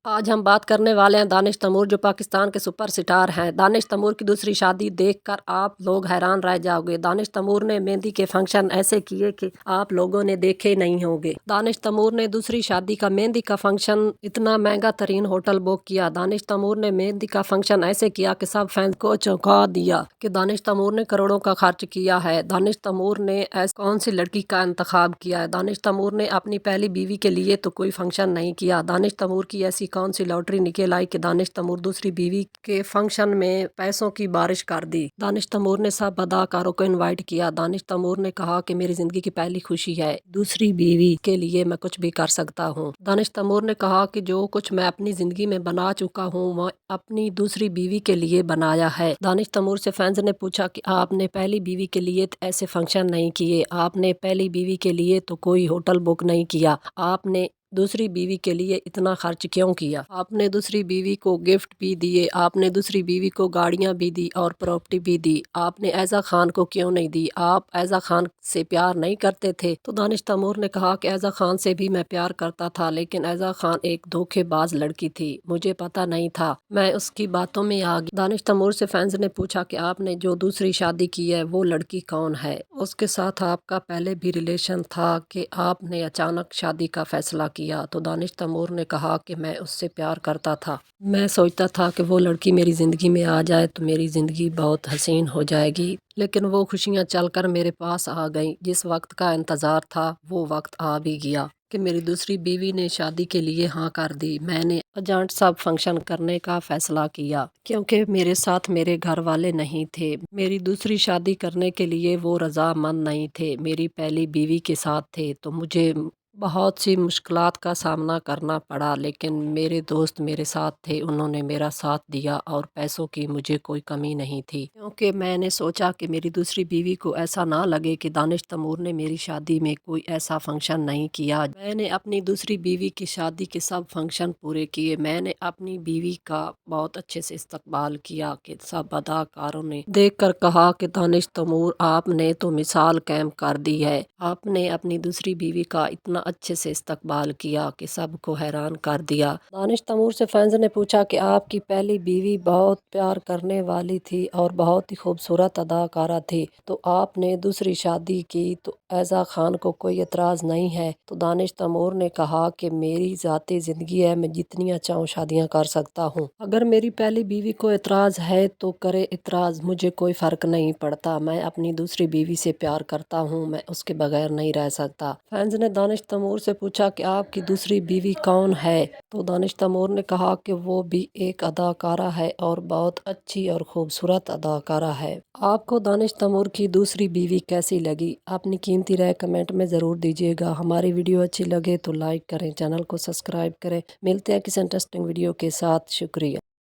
आज हम बात करने वाले हैं दानिश तैमूर, जो पाकिस्तान के सुपर स्टार हैं। दानिश तैमूर की दूसरी शादी देखकर आप लोग हैरान रह जाओगे। दानिश तैमूर ने मेहंदी के फंक्शन ऐसे किए कि आप लोगों ने देखे नहीं होंगे। दानिश तैमूर ने दूसरी शादी का मेहंदी का फंक्शन इतना महंगा तरीन होटल बुक किया। दानिश तैमूर ने मेहंदी का फंक्शन ऐसे किया कि सब फैंस को चौंका दिया कि दानिश तैमूर ने करोड़ों का खर्च किया है। दानिश तैमूर ने ऐसी कौन सी लड़की का इंतखाब किया है। दानिश तैमूर ने अपनी पहली बीवी के लिए तो कोई फंक्शन नहीं किया। दानिश तैमूर की ऐसी कौन सी लॉटरी निकल आई कि दानिश तैमूर दूसरी बीवी के फंक्शन में पैसों की बारिश कर दी। दानिश तैमूर ने सब अदाकारों को इनवाइट किया। दानिश तैमूर ने कहा कि मेरी जिंदगी की पहली खुशी है, दूसरी बीवी के लिए मैं कुछ भी कर सकता हूँ। दानिश तैमूर ने कहा कि जो कुछ मैं अपनी जिंदगी में बना चुका हूँ वह अपनी दूसरी बीवी के लिए बनाया है। दानिश तैमूर से फैंस ने पूछा कि आपने पहली बीवी के लिए ऐसे फंक्शन नहीं किए, आपने पहली बीवी के लिए तो कोई होटल बुक नहीं किया, आपने दूसरी बीवी के लिए इतना खर्च क्यों किया? आपने दूसरी बीवी को गिफ्ट भी दिए, आपने दूसरी बीवी को गाड़ियां भी दी और प्रॉपर्टी भी दी, आपने ऐज़ा खान को क्यों नहीं दी? आप ऐज़ा खान से प्यार नहीं करते थे? तो दानिश तैमूर ने कहा कि ऐज़ा खान से भी मैं प्यार करता था, लेकिन ऐज़ा खान एक धोखेबाज लड़की थी, मुझे पता नहीं था, मैं उसकी बातों में आ गई। दानिश तैमूर से फैंस ने पूछा कि आपने जो दूसरी शादी की है वो लड़की कौन है? उसके साथ आपका पहले भी रिलेशन था कि आपने अचानक शादी का फैसला किया? तो दानिश तैमूर ने कहा कि मैं उससे प्यार करता था, मैं सोचता था कि वो लड़की मेरी ज़िंदगी में आ जाए तो मेरी ज़िंदगी बहुत हसीन हो जाएगी, लेकिन वो खुशियाँ चलकर मेरे पास आ गईं। जिस वक्त का इंतज़ार था वो वक्त आ भी गया कि मेरी दूसरी बीवी ने शादी के लिए हाँ कर दी। मैंने अजांट सब फंक्शन करने का फैसला किया क्योंकि मेरे साथ मेरे घर वाले नहीं थे। मेरी दूसरी शादी करने के लिए वो रजामंद नहीं थे, मेरी पहली बीवी के साथ थे, तो मुझे बहुत सी मुश्किलात का सामना करना पड़ा, लेकिन मेरे दोस्त मेरे साथ थे, उन्होंने मेरा साथ दिया और पैसों की मुझे कोई कमी नहीं थी, क्योंकि मैंने सोचा कि मेरी दूसरी बीवी को ऐसा ना लगे कि दानिश तैमूर ने मेरी शादी में कोई ऐसा फंक्शन नहीं किया। मैंने अपनी दूसरी बीवी की शादी के सब फंक्शन पूरे किए। मैंने अपनी बीवी का बहुत अच्छे से इस्तकबाल किया कि सब अदाकारों ने देखकर कहा कि दानिश तैमूर आपने तो मिसाल कायम कर दी है। आपने अपनी दूसरी बीवी का इतना अच्छे से इस्तकबाल किया कि सबको हैरान कर दिया। दानिश तैमूर से फैंस ने पूछा कि आपकी पहली बीवी बहुत प्यार करने वाली थी और बहुत ही खूबसूरत अदाकारा थी, तो आपने दूसरी शादी की तो ऐज़ा खान को कोई एतराज़ नहीं है? तो दानिश तैमूर ने कहा कि मेरी ज़ाती ज़िंदगी है, मैं जितनी चाहूँ शादियाँ कर सकता हूँ। अगर मेरी पहली बीवी को एतराज़ है तो करे एतराज़, मुझे कोई फ़र्क नहीं पड़ता। मैं अपनी दूसरी बीवी से प्यार करता हूँ, मैं उसके बगैर नहीं रह सकता। फैंस ने दानिश तैमूर से पूछा कि आपकी दूसरी बीवी कौन है? तो दानिश तैमूर ने कहा कि वो भी एक अदाकारा है और बहुत अच्छी और खूबसूरत अदाकारा है। आपको दानिश तैमूर की दूसरी बीवी कैसी लगी? अपनी कीमती राय कमेंट में ज़रूर दीजिएगा। हमारी वीडियो अच्छी लगे तो लाइक करें, चैनल को सब्सक्राइब करें। मिलते हैं किसी इंटरेस्टिंग वीडियो के साथ। शुक्रिया।